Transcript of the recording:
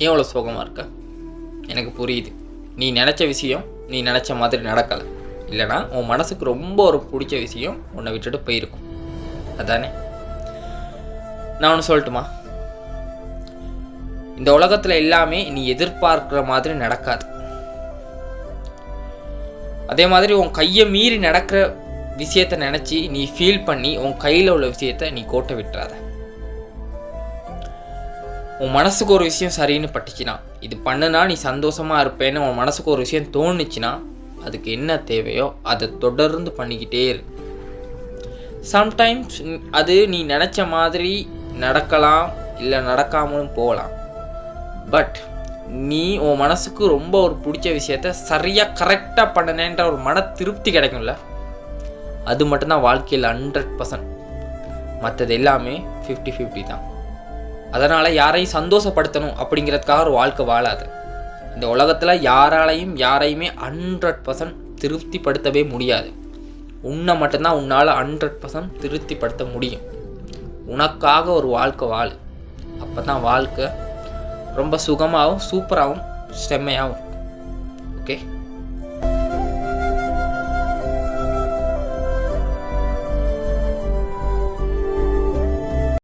ஏன் அவ்வளோ சோகமாக இருக்க? எனக்கு புரியுது. நீ நினச்ச விஷயம் நீ நினச்ச மாதிரி நடக்கலை. இல்லைனா உன் மனசுக்கு ரொம்ப ஒரு பிடிச்ச விஷயம் உன்னை விட்டுட்டு போயிருக்கும். அதானே? நான் ஒன்று சொல்லட்டுமா? இந்த உலகத்தில் எல்லாமே நீ எதிர்பார்க்குற மாதிரி நடக்காது. அதே மாதிரி உன் கையை மீறி நடக்கிற விஷயத்தை நினச்சி நீ ஃபீல் பண்ணி உன் கையில் உள்ள விஷயத்தை நீ கோட்டை விட்டுறாத. உன் மனசுக்கு ஒரு விஷயம் சரின்னு பட்டுச்சுன்னா, இது பண்ணுனா நீ சந்தோஷமாக இருப்பேன்னு உன் மனசுக்கு ஒரு விஷயம் தோணுச்சுன்னா, அதுக்கு என்ன தேவையோ அதை தொடர்ந்து பண்ணிக்கிட்டே இரு. சம்டைம்ஸ் அது நீ நினச்ச மாதிரி நடக்கலாம், இல்லை நடக்காமலும் போகலாம். பட் நீ உன் மனசுக்கு ரொம்ப ஒரு பிடிச்ச விஷயத்த சரியாக கரெக்டாக பண்ணனேன்ற ஒரு மன திருப்தி கிடைக்கும்ல, அது மட்டும்தான் வாழ்க்கையில் 100%. மற்றது எல்லாமே 50-50 தான். அதனால் யாரையும் சந்தோஷப்படுத்தணும் அப்படிங்கிறதுக்காக ஒரு வாழ்க்கை வாழாது. இந்த உலகத்தில் யாரையுமே 100% திருப்திப்படுத்தவே முடியாது. உன்னை மட்டும்தான் உன்னால் 100% திருப்திப்படுத்த முடியும். உனக்காக ஒரு வாழ்க்கை வாழு. அப்போ தான் வாழ்க்கை ரொம்ப சுகமாகவும் சூப்பராகவும் செம்மையாகவும். ஓகே.